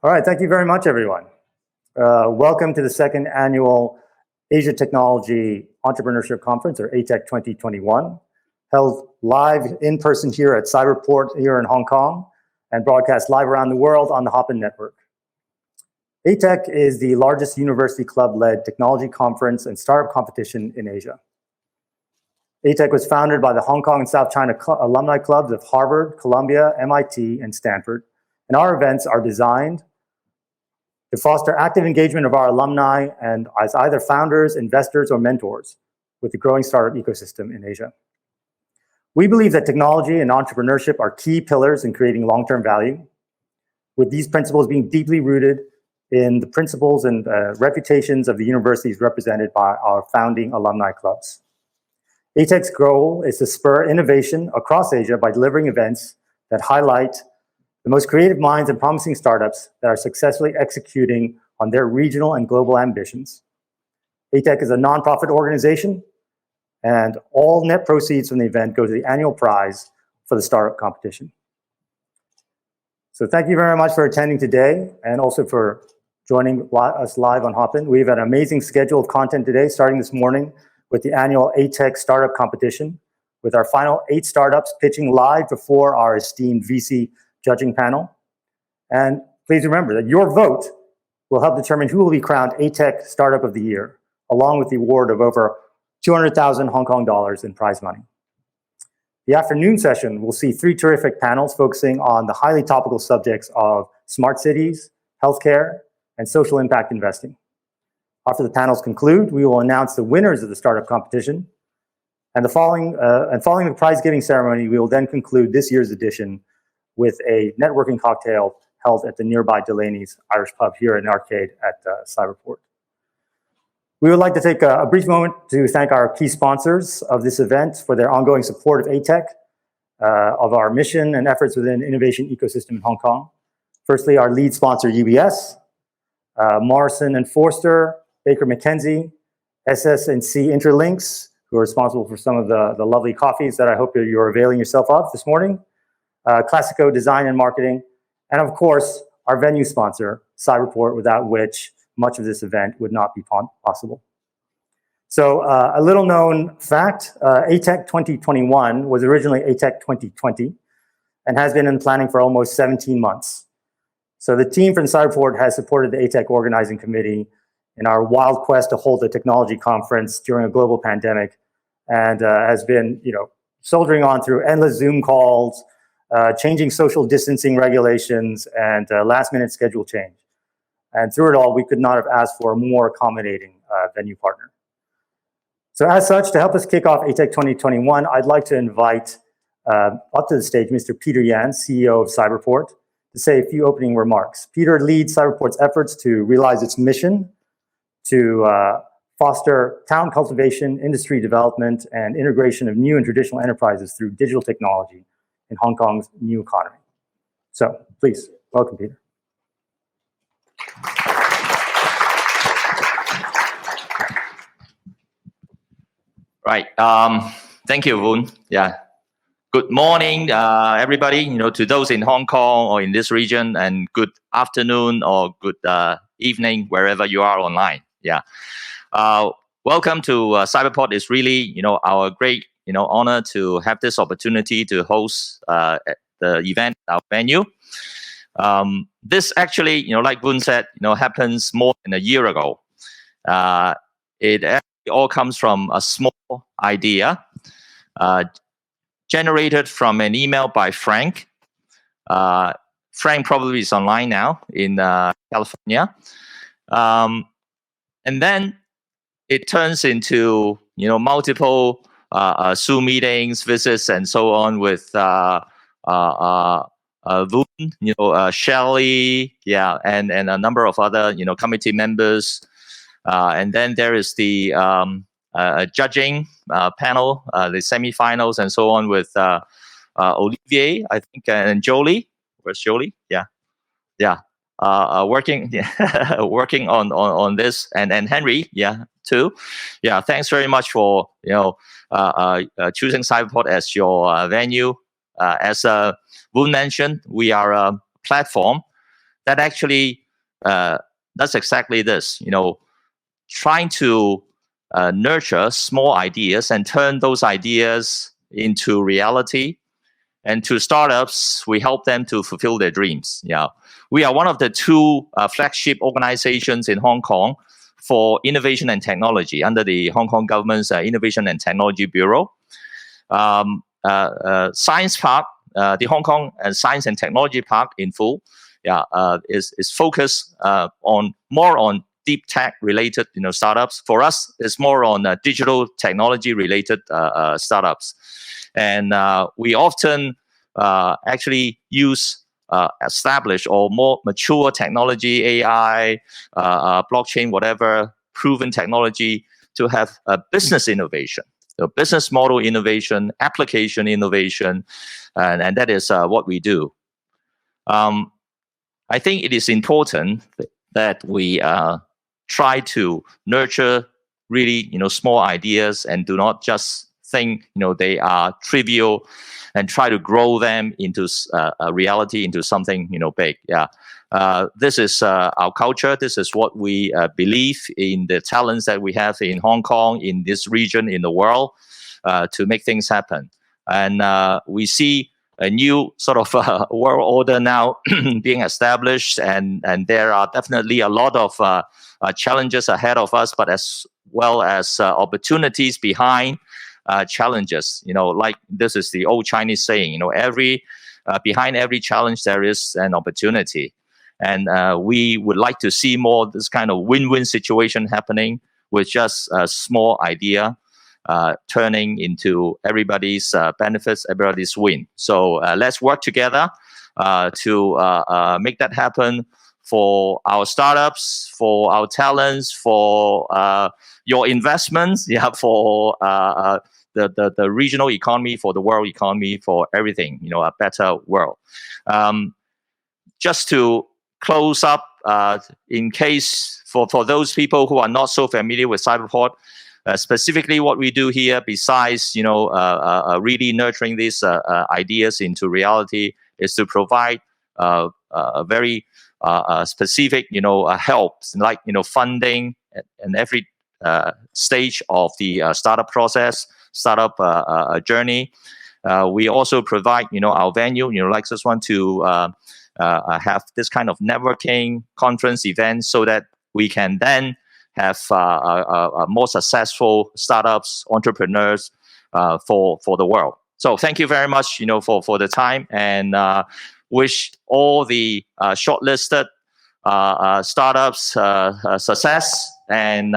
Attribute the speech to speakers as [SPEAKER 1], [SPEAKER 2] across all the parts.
[SPEAKER 1] All right, thank you very much, everyone. Welcome to the second annual Asia Technology Entrepreneurship Conference, or ATEC 2021, held live in person here at Cyberport here in Hong Kong and broadcast live around the world on the Hopin Network. ATEC is the largest university club-led technology conference and startup competition in Asia. ATEC was founded by the Hong Kong and South China alumni clubs of Harvard, Columbia, MIT, and Stanford, and our events are designed to foster active engagement of our alumni and as either founders, investors, or mentors with the growing startup ecosystem in Asia. We believe that technology and entrepreneurship are key pillars in creating long-term value, with these principles being deeply rooted in the principles and reputations of the universities represented by our founding alumni clubs. ATEC's goal is to spur innovation across Asia by delivering events that highlight the most creative minds and promising startups that are successfully executing on their regional and global ambitions. ATEC is a nonprofit organization, and all net proceeds from the event go to the annual prize for the startup competition. So thank you very much for attending today and also for joining us live on Hopin. We have an amazing schedule of content today, starting this morning with the annual ATEC Startup Competition, with our final 8 startups pitching live before our esteemed VC judging panel. And please remember that your vote will help determine who will be crowned ATEC Startup of the Year, along with the award of over 200,000 Hong Kong dollars in prize money. The afternoon session will see 3 terrific panels focusing on the highly topical subjects of smart cities, healthcare, and social impact investing. After the panels conclude, we will announce the winners of the startup competition. And following the prize-giving ceremony, we will then conclude this year's edition with a networking cocktail held at the nearby Delaney's Irish Pub here in the arcade at Cyberport. We would like to take a brief moment to thank our key sponsors of this event for their ongoing support of ATEC, of our mission and efforts within the innovation ecosystem in Hong Kong. Firstly, our lead sponsor, UBS, Morrison & Forster, Baker McKenzie, SS&C Interlinks, who are responsible for some of the lovely coffees that I hope you're availing yourself of this morning, Classico Design and Marketing, and of course, our venue sponsor, Cyberport, without which much of this event would not be possible. So a little known fact, ATEC 2021 was originally ATEC 2020 and has been in planning for almost 17 months. So the team from Cyberport has supported the ATEC organizing committee in our wild quest to hold a technology conference during a global pandemic, and has been, soldiering on through endless Zoom calls, changing social distancing regulations, and last-minute schedule change. And through it all, we could not have asked for a more accommodating venue partner. So as such, to help us kick off ATEC 2021, I'd like to invite up to the stage Mr. Peter Yan, CEO of Cyberport, to say a few opening remarks. Peter leads Cyberport's efforts to realize its mission to foster talent cultivation, industry development, and integration of new and traditional enterprises through digital technology in Hong Kong's new economy. So please, welcome, Peter.
[SPEAKER 2] Right. Thank you, Woon. Yeah. Good morning, everybody. To those in Hong Kong or in this region, and good afternoon or good evening wherever you are online. Yeah. Welcome to Cyberport. It's really, our great, honor to have this opportunity to host the event, our venue. This actually, like Woon said, happens more than a year ago. It actually all comes from a small idea generated from an email by Frank. Frank probably is online now in California. And then it turns into, multiple Zoom meetings, visits, and so on with Woon, Shelley, yeah, and a number of other, committee members. And then there is the judging panel, the semifinals, and so on with Olivier, I think, and Jolie. Where's Jolie? Yeah. Working working on this, and Henry, too. Thanks very much for choosing Cyberport as your venue. As Woon mentioned, we are a platform that actually does exactly this, trying to nurture small ideas and turn those ideas into reality. And to startups, we help them to fulfill their dreams. Yeah, we are one of the two flagship organizations in Hong Kong for innovation and technology under the Hong Kong government's Innovation and Technology Bureau. Science Park, the Hong Kong Science and Technology Park in full, is focused more on deep tech related startups. For us, it's more on digital technology related startups, and we often actually use established or more mature technology, AI, blockchain, whatever proven technology to have a business innovation. So business model innovation, application innovation, and that is what we do. I think it is important that we try to nurture really small ideas and do not just think they are trivial, and try to grow them into a reality, into something big. This is our culture. This is what we believe in, the talents that we have in Hong Kong, in this region, in the world, to make things happen. And we see a new sort of world order now being established, and there are definitely a lot of challenges ahead of us, but as well as opportunities behind challenges. Like this is the old Chinese saying, behind every challenge there is an opportunity. And we would like to see more this kind of win-win situation happening with just a small idea turning into everybody's benefits, everybody's win. So let's work together to make that happen for our startups, for our talents, for your investments, for the regional economy, for the world economy, for everything, a better world. Just to close up, in case for those people who are not so familiar with Cyberport, specifically what we do here, besides really nurturing these ideas into reality, is to provide very specific help, like funding in every stage of the startup process, startup journey. We also provide our venue, like this one, to have this kind of networking conference event, so that we can then have more successful startups, entrepreneurs for the world. So thank you very much for the time, and wish all the shortlisted startups success and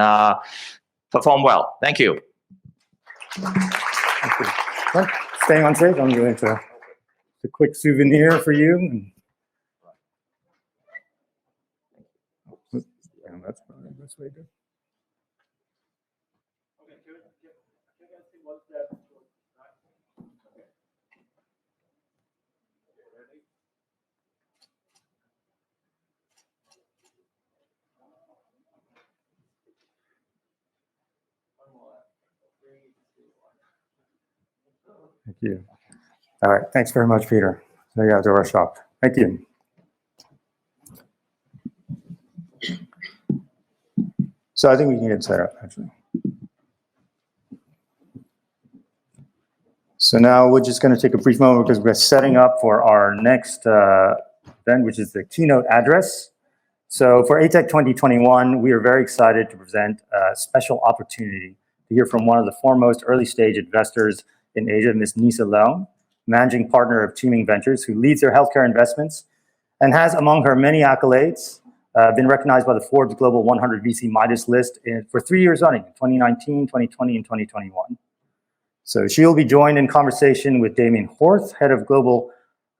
[SPEAKER 2] perform well. Thank you.
[SPEAKER 1] Staying on stage, I'm going to a quick souvenir for you. And that's probably the best way to do it. Thank you. All right. Thanks very much, Peter. So yeah, door shop. Thank you. So I think we can get set up, actually. So now we're just going to take a brief moment because we're setting up for our next event, which is the Keynote Address. So for ATEC 2021, we are very excited to present a special opportunity to hear from one of the foremost early stage investors in Asia, Ms. Nisa Leung, managing partner of Qiming Ventures, who leads their healthcare investments and has, among her many accolades, been recognized by the Forbes Global 100 VC Midas list for 3 years running, 2019, 2020, and 2021. So she'll be joined in conversation with Damien Horth, Head of Global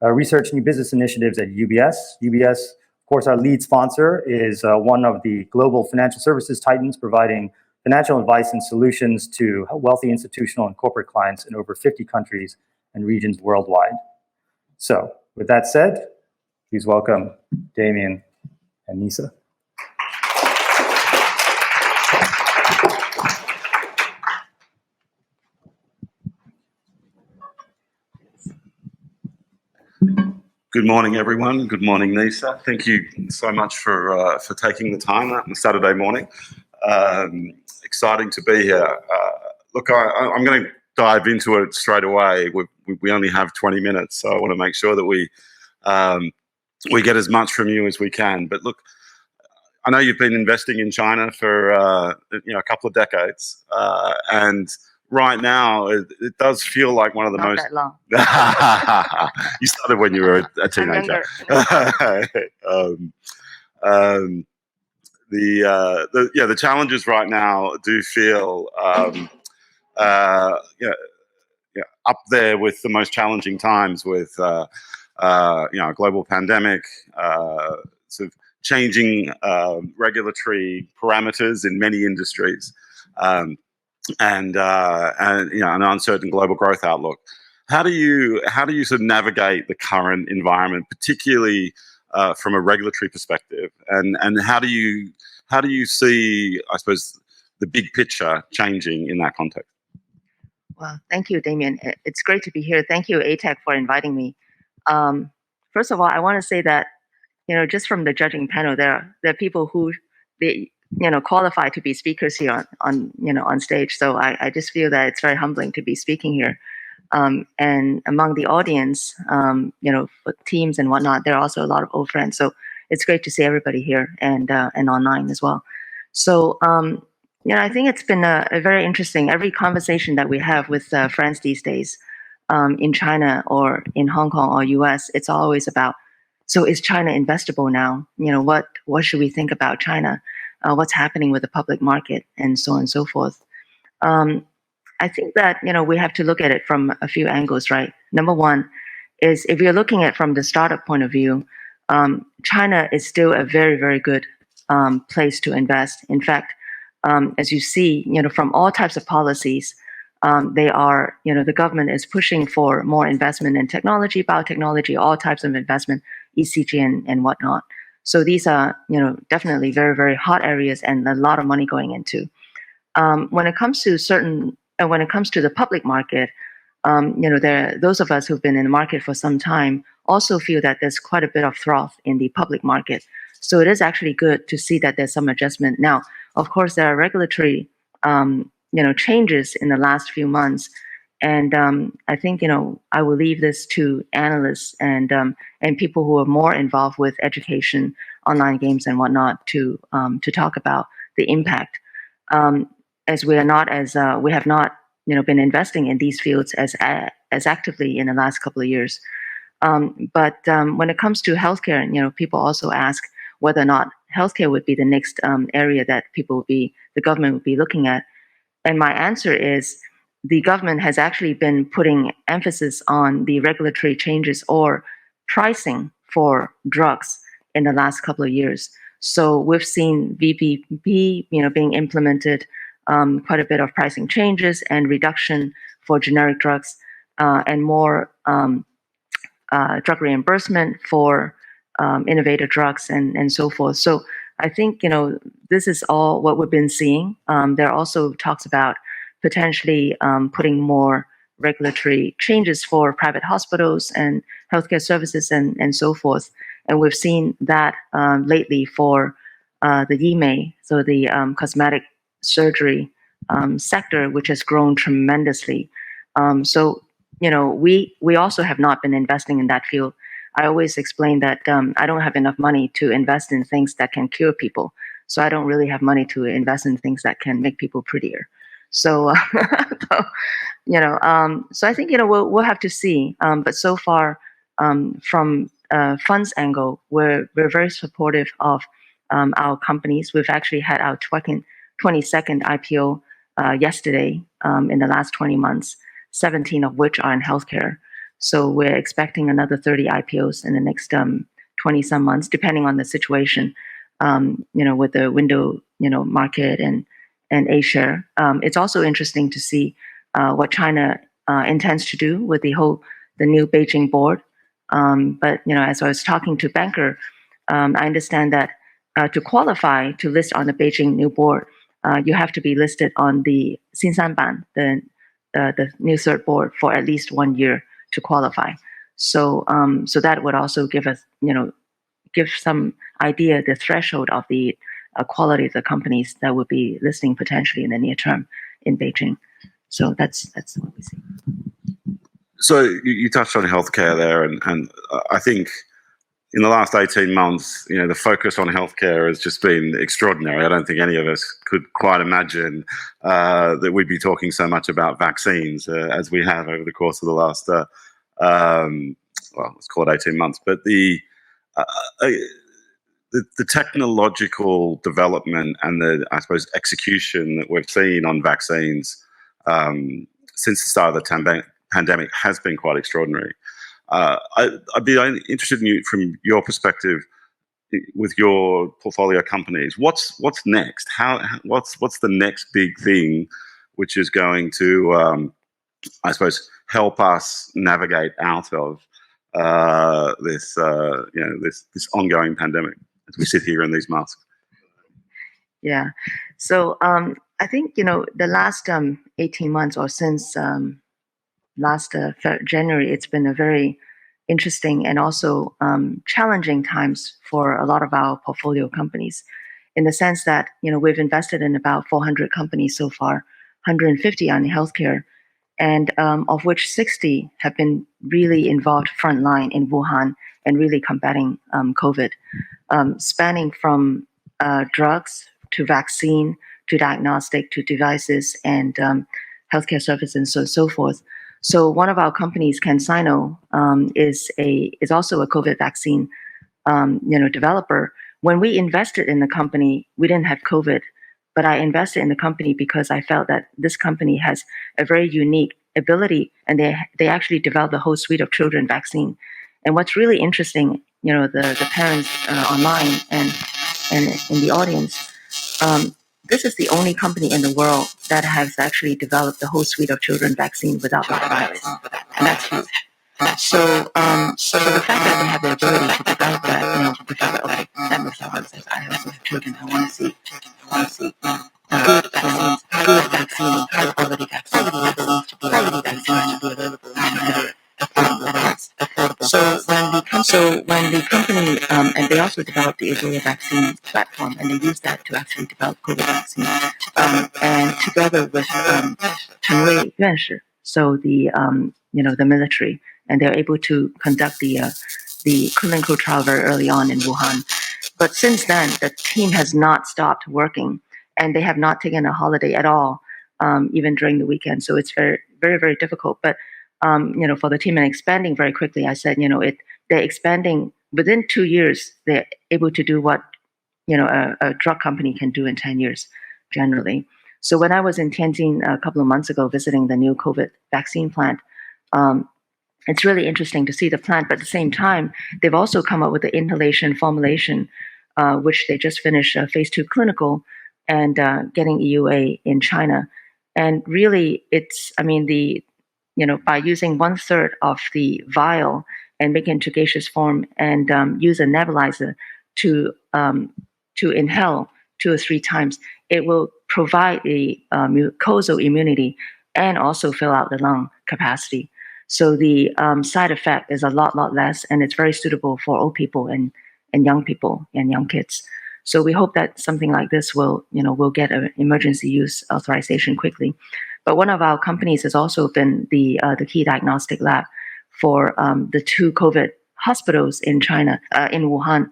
[SPEAKER 1] Research and New Business Initiatives at UBS. UBS, of course, our lead sponsor, is one of the global financial services titans, providing financial advice and solutions to wealthy institutional and corporate clients in over 50 countries and regions worldwide. So with that said, please welcome Damien and Nisa.
[SPEAKER 3] Good morning, everyone. Good morning, Nisa. Thank you so much for taking the time on a Saturday morning. Exciting to be here. Look, I'm going to dive into it straight away. We only have 20 minutes, so I want to make sure that we get as much from you as we can. But look, I know you've been investing in China for a couple of decades, and right now it does feel like one of the
[SPEAKER 4] Not
[SPEAKER 3] most.
[SPEAKER 4] that long.
[SPEAKER 3] You started when you were a teenager. The challenges right now do feel up there with the most challenging times with a global pandemic, sort of changing regulatory parameters in many industries, and an uncertain global growth outlook. How do you sort of navigate the current environment, particularly from a regulatory perspective, and how do you see, I suppose, the big picture changing in that context?
[SPEAKER 4] Well, thank you, Damien. It's great to be here. Thank you, ATEC, for inviting me. First of all, I want to say that just from the judging panel, there are people who they qualify to be speakers here on stage. So I just feel that it's very humbling to be speaking here. And among the audience, teams and whatnot, there are also a lot of old friends. So it's great to see everybody here and online as well. So I think it's been a very interesting. Every conversation that we have with friends these days in China or in Hong Kong or US, it's always about, so is China investable now? What should we think about China? What's happening with the public market and so on and so forth. I think that we have to look at it from a few angles, right? Number one is if you're looking at it from the startup point of view, China is still a very, very good place to invest. In fact, as you see, from all types of policies, they are, the government is pushing for more investment in technology, biotechnology, all types of investment, ECG and whatnot. So these are, definitely very, very hot areas and a lot of money going into. When it comes to the public market, those of us who've been in the market for some time also feel that there's quite a bit of froth in the public market. So it is actually good to see that there's some adjustment. Now, of course, there are regulatory, changes in the last few months. And I think, I will leave this to analysts and people who are more involved with education, online games and whatnot to talk about the impact. As we have not, been investing in these fields as actively in the last couple of years. But when it comes to healthcare, people also ask whether or not healthcare would be the next area that the government would be looking at. And my answer is the government has actually been putting emphasis on the regulatory changes or pricing for drugs in the last couple of years. So we've seen VBP, being implemented, quite a bit of pricing changes and reduction for generic drugs, and more drug reimbursement for innovative drugs and so forth. So I think, this is all what we've been seeing. There are also talks about potentially putting more regulatory changes for private hospitals and healthcare services and so forth. And we've seen that lately for the YIMEI, so the cosmetic surgery sector, which has grown tremendously. So, we also have not been investing in that field. I always explain that I don't have enough money to invest in things that can cure people. So I don't really have money to invest in things that can make people prettier. So, so I think, we'll have to see. But so far, from funds angle, we're very supportive of our companies. We've actually had our 22nd IPO yesterday in the last 20 months, 17 of which are in healthcare. So we're expecting another 30 IPOs in the next 20 some months, depending on the situation, with the window, market and A-share. It's also interesting to see what China intends to do with the new Beijing board. But, as I was talking to banker, I understand that to qualify to list on the Beijing new board, you have to be listed on the Xinsanban, the new third board, for at least 1 year to qualify. So so that would also give us, give some idea the threshold of the quality of the companies that would be listing potentially in the near term in Beijing. So that's what we see.
[SPEAKER 3] So you touched on healthcare there, and I think in the last 18 months, the focus on healthcare has just been extraordinary. I don't think any of us could quite imagine that we'd be talking so much about vaccines as we have over the course of the last, let's call it 18 months. But the technological development and the, I suppose, execution that we've seen on vaccines since the start of the pandemic has been quite extraordinary. I'd be interested in you, from your perspective, with your portfolio companies. What's next? What's the next big thing, which is going to, I suppose, help us navigate out of this ongoing pandemic as we sit here in these masks?
[SPEAKER 4] Yeah. So I think the last 18 months or since last January, it's been a very interesting and also challenging times for a lot of our portfolio companies, in the sense that we've invested in about 400 companies so far, 150 on healthcare, and of which 60 have been really involved frontline in Wuhan and really combating COVID, spanning from drugs to vaccine to diagnostic to devices and healthcare services and so forth. So one of our companies, CanSino, is also a COVID vaccine, developer. When we invested in the company, we didn't have COVID, but I invested in the company because I felt that this company has a very unique ability, and they actually developed a whole suite of children vaccine. And what's really interesting, the parents online and in the audience, this is the only company in the world that has actually developed the whole suite of children vaccine without the virus, and that's huge. So the fact that they have the ability to develop that, the fact that, okay, that makes sense. I have children. I want to see good vaccines, high quality vaccines, quality vaccines to be available and so when the company, and they also developed the Ebola vaccine platform, and they used that to actually develop COVID vaccine, and together with Qiming Ventures, so the military, and they're able to conduct the clinical trial very early on in Wuhan. But since then, the team has not stopped working, and they have not taken a holiday at all, even during the weekend. So it's very, very, very difficult. But for the team and expanding very quickly, I said, they're expanding within 2 years. They're able to do what a drug company can do in 10 years, generally. So when I was in Tianjin a couple of months ago visiting the new COVID vaccine plant, it's really interesting to see the plant. But at the same time, they've also come up with the inhalation formulation, which they just finished phase 2 clinical and getting EUA in China. And really, by using 1/3 of the vial and make it into gaseous form and use a nebulizer to inhale 2 or 3 times, it will provide a mucosal immunity and also fill out the lung capacity. So the side effect is a lot less, and it's very suitable for old people and young people and young kids. So we hope that something like this will get an emergency use authorization quickly. But one of our companies has also been the key diagnostic lab for the 2 COVID hospitals in China, in Wuhan,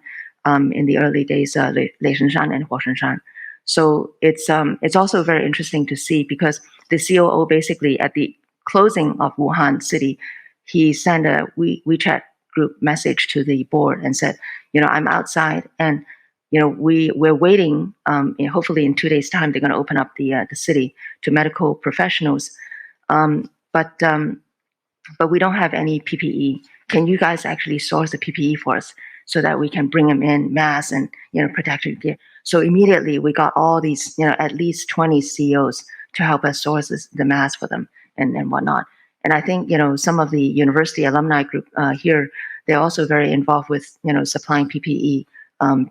[SPEAKER 4] in the early days, Leishanshan and Huashanshan. So it's also very interesting to see, because the COO basically at the closing of Wuhan city, he sent a WeChat group message to the board and said, I'm outside, and we're waiting. Hopefully in 2 days' time, they're going to open up the city to medical professionals. But we don't have any PPE. Can you guys actually source the PPE for us so that we can bring them in, masks and protective gear? So immediately we got all these, at least 20 CEOs to help us source the masks for them and whatnot. And I think some of the university alumni group here, they're also very involved with supplying PPE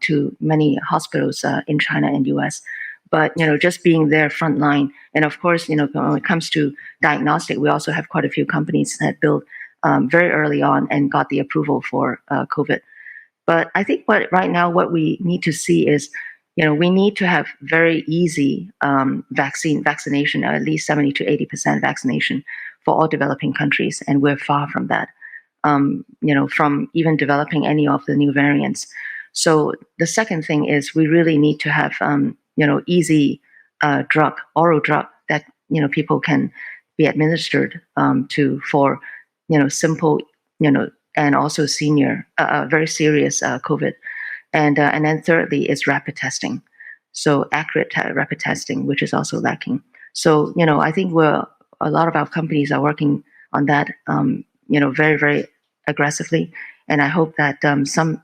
[SPEAKER 4] to many hospitals in China and US. But just being there frontline, and of course when it comes to diagnostic, we also have quite a few companies that build very early on and got the approval for COVID. But I think what we need to see is, we need to have very easy vaccination, at least 70 to 80% vaccination for all developing countries, and we're far from that. From even developing any of the new variants. So the second thing is we really need to have, easy oral drug that, people can be administered for, simple, and also very serious COVID. And then thirdly is rapid testing. So accurate rapid testing, which is also lacking. So, I think a lot of our companies are working on that, very, very aggressively. And I hope that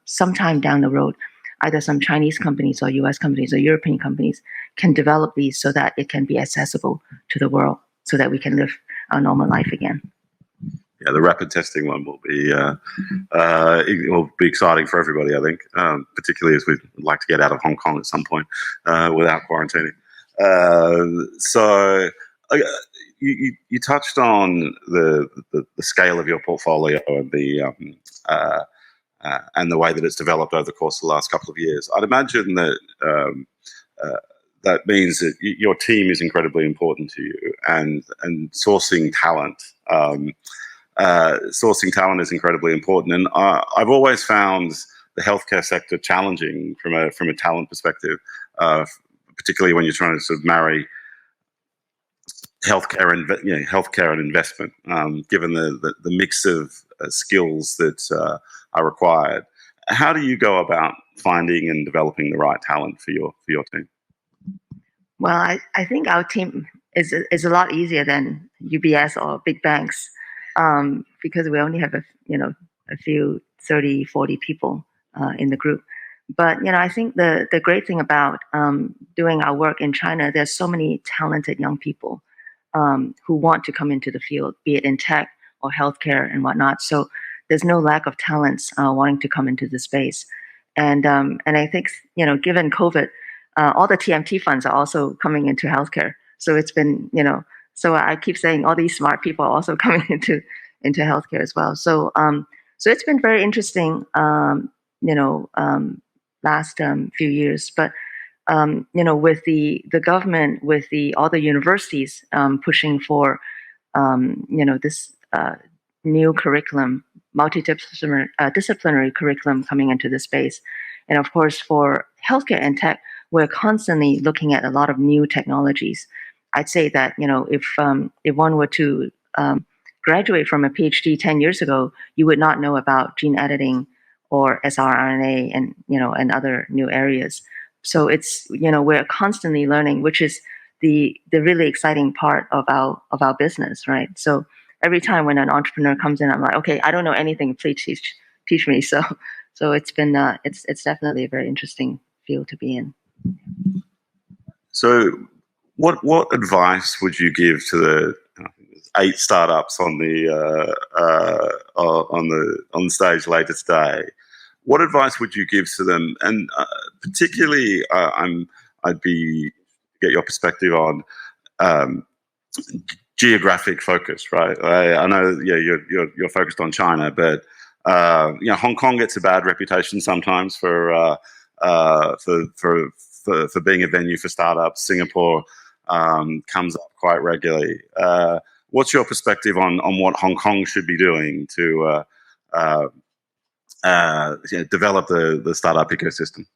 [SPEAKER 4] sometime down the road, either some Chinese companies or US companies or European companies can develop these so that it can be accessible to the world so that we can live our normal life again.
[SPEAKER 3] Yeah, the rapid testing one will be exciting for everybody, I think, particularly as we'd like to get out of Hong Kong at some point without quarantining. You touched on the scale of your portfolio and the way that it's developed over the course of the last couple of years. I'd imagine that that means that your team is incredibly important to you, and sourcing talent. Sourcing talent is incredibly important, and I've always found the healthcare sector challenging from a talent perspective, particularly when you're trying to sort of marry healthcare and investment, given the mix of skills that are required. How do you go about finding and developing the right talent for your team?
[SPEAKER 4] Well, I think our team is a lot easier than UBS or big banks, because we only have a few 30, 40 people in the group. But I think the great thing about doing our work in China, there's so many talented young people who want to come into the field, be it in tech or healthcare and whatnot. So there's no lack of talents wanting to come into the space. And I think, given COVID, all the TMT funds are also coming into healthcare. So it's been, so I keep saying all these smart people are also coming into healthcare as well. So it's been very interesting, last few years. But with the government, with all the universities pushing for this new curriculum, multidisciplinary disciplinary coming into the space, and of course for healthcare and tech, we're constantly looking at a lot of new technologies. I'd say that if one were to graduate from a PhD 10 years ago, you would not know about gene editing or sRNA and other new areas. So it's we're constantly learning, which is the really exciting part of our business, right? So every time when an entrepreneur comes in, I'm like, okay, I don't know anything, please teach me. So it's been it's definitely a very interesting field to be in.
[SPEAKER 3] So what advice would you give to the 8 startups on the stage later today? What advice would you give to them? And particularly, I'd get your perspective on geographic focus, right? I know, you're focused on China, but Hong Kong gets a bad reputation sometimes for being a venue for startups. Singapore comes up quite regularly. What's your perspective on what Hong Kong should be doing to develop the startup ecosystem?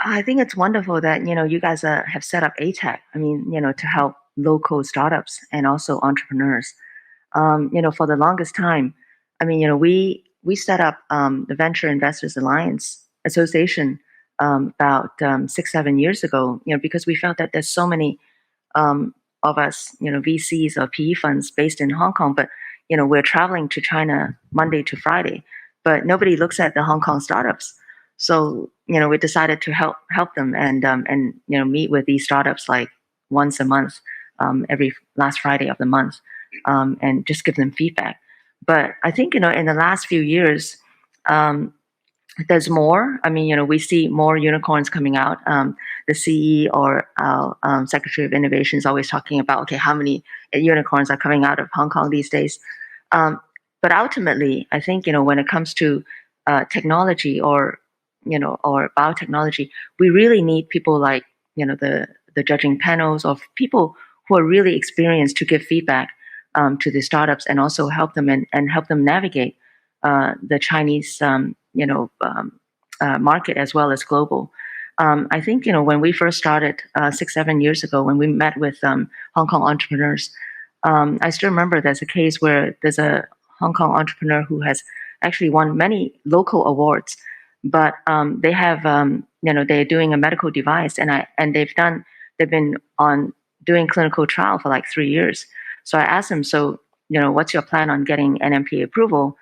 [SPEAKER 4] I think it's wonderful that you guys have set up ATEC. I mean, to help local startups and also entrepreneurs. For the longest time, I mean, we set up the Venture Investors Alliance Association about 6-7 years ago. Because we felt that there's so many of us, VCs or PE funds based in Hong Kong, but we're traveling to China Monday to Friday, but nobody looks at the Hong Kong startups. So we decided to help them and meet with these startups like once a month, every last Friday of the month, and just give them feedback. But I think in the last few years, there's more. I mean, we see more unicorns coming out. The CE or our Secretary of Innovation is always talking about, okay, how many unicorns are coming out of Hong Kong these days. but ultimately, I think, when it comes to technology or biotechnology, we really need people like, the judging panels of people who are really experienced to give feedback to the startups and also help them and help them navigate the Chinese, market as well as global. I think, when we first started 6-7 years ago, when we met with Hong Kong entrepreneurs, I still remember there's a case where there's a Hong Kong entrepreneur who has actually won many local awards, but they have, they're doing a medical device, and they've been on doing clinical trial for like 3 years. So I asked him, so, what's your plan on getting NMPA approval?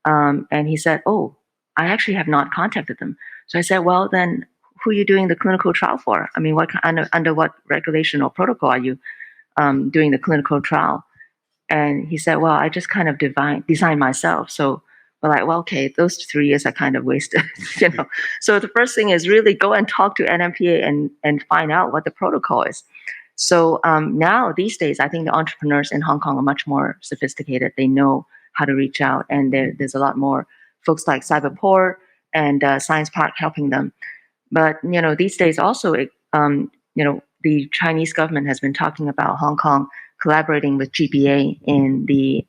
[SPEAKER 4] And he said, oh, I actually have not contacted them. So I said, well, then who are you doing the clinical trial for? I mean, under what regulation or protocol are you doing the clinical trial? And he said, well, I just kind of designed myself. So we're like, well, okay, those 3 years are kind of wasted, So the first thing is really go and talk to NMPA and find out what the protocol is. So now these days, I think the entrepreneurs in Hong Kong are much more sophisticated. They know how to reach out, and there's a lot more folks like Cyberport and Science Park helping them. But these days also, the Chinese government has been talking about Hong Kong collaborating with GBA in the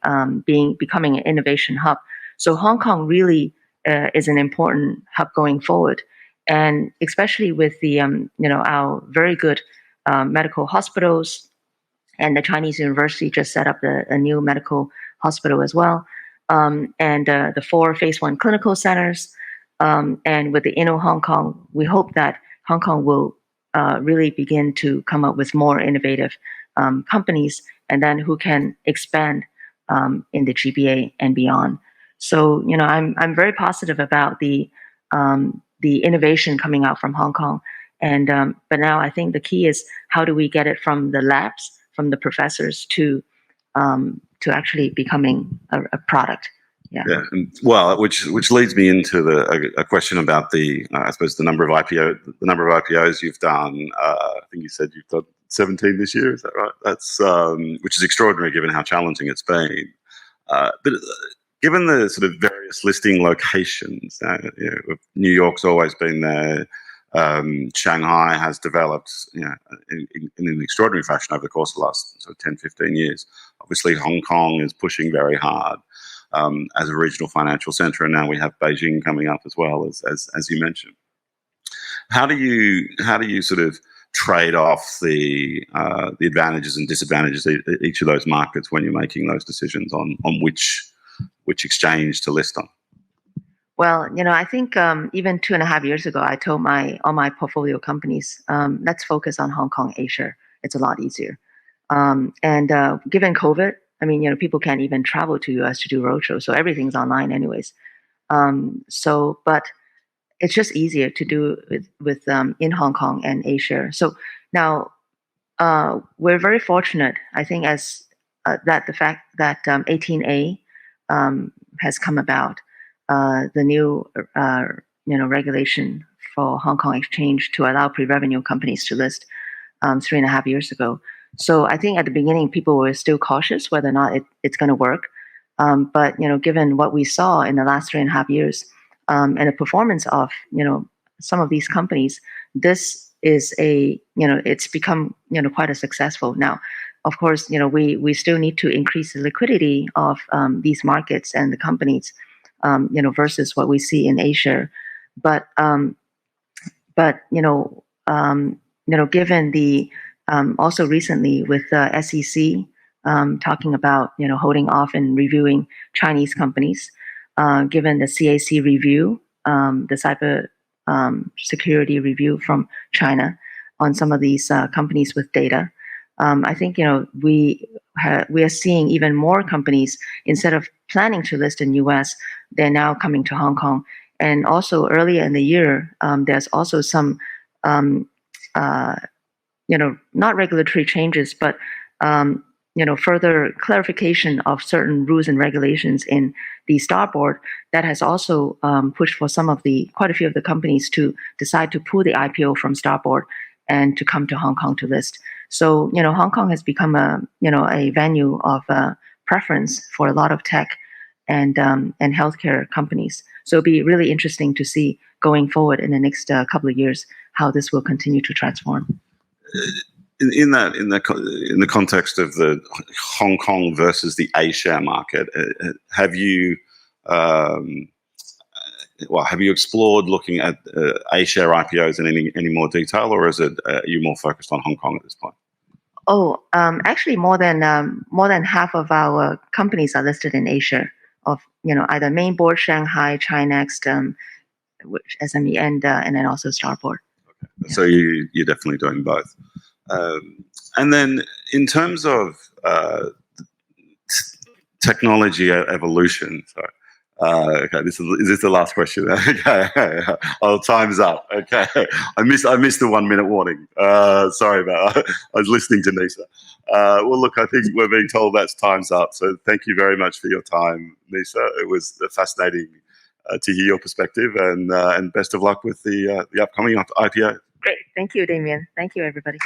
[SPEAKER 4] becoming an innovation hub. So Hong Kong really is an important hub going forward, and especially with the our very good medical hospitals, and the Chinese university just set up a new medical hospital as well, and the 4 phase 1 clinical centers. And with the Inno Hong Kong, we hope that Hong Kong will really begin to come up with more innovative companies, and then who can expand in the GBA and beyond. So I'm very positive about the innovation coming out from Hong Kong, and but now I think the key is how do we get it from the labs, from the professors to actually becoming a product. Yeah.
[SPEAKER 3] And, well, which leads me into a question about I suppose the number of IPOs you've done. I think you said you've done 17 this year. Is that right? That's which is extraordinary given how challenging it's been. But given the sort of various listing locations, New York's always been there. Shanghai has developed, in an extraordinary fashion over the course of the last sort of 10, 15 years. Obviously, Hong Kong is pushing very hard. As a regional financial center, and now we have Beijing coming up as well, as you mentioned. How do you sort of trade off the advantages and disadvantages of each of those markets when you're making those decisions on which exchange to list on?
[SPEAKER 4] Well, I think even 2.5 years ago, I told all my portfolio companies, let's focus on Hong Kong, Asia. It's a lot easier. And given COVID, I mean, people can't even travel to US to do roadshows, so everything's online anyways. But it's just easier to do with in Hong Kong and Asia. So now we're very fortunate, I think, as that the fact that 18A has come about, the new regulation for Hong Kong Exchange to allow pre-revenue companies to list 3.5 years ago. So I think at the beginning, people were still cautious whether or not it's going to work. But, given what we saw in the last 3.5 years and the performance of, some of these companies, this is it's become, quite a successful. Now, of course, we still need to increase the liquidity of these markets and the companies, versus what we see in Asia. But given the also recently with the SEC talking about holding off and reviewing Chinese companies, given the CAC review, the cyber security review from China on some of these companies with data, I think we are seeing even more companies, instead of planning to list in US, they're now coming to Hong Kong. And also earlier in the year, there's also some not regulatory changes, but further clarification of certain rules and regulations in the Starboard that has also pushed for quite a few of the companies to decide to pull the IPO from Starboard and to come to Hong Kong to list. So Hong Kong has become a venue of preference for a lot of tech and healthcare companies. So it'll be really interesting to see going forward in the next couple of years how this will continue to transform.
[SPEAKER 3] In the context of the Hong Kong versus the A-share market, have you explored looking at A-share IPOs in any more detail, or is it are you more focused on Hong Kong at this point?
[SPEAKER 4] Oh, actually, more than half of our companies are listed in Asia, of either main board Shanghai, Chinext, which SME, and then also Starport.
[SPEAKER 3] Okay. Yeah. So you're definitely doing both. And then in terms of technology evolution, okay, is this the last question? Okay, oh, time's up. Okay, I missed the 1 minute warning. Sorry about that. I was listening to Nisa. Well, look, I think we're being told that's time's up. So thank you very much for your time, Nisa. It was fascinating to hear your perspective, and best of luck with the upcoming IPO.
[SPEAKER 4] Great, thank you, Damien. Thank you, everybody.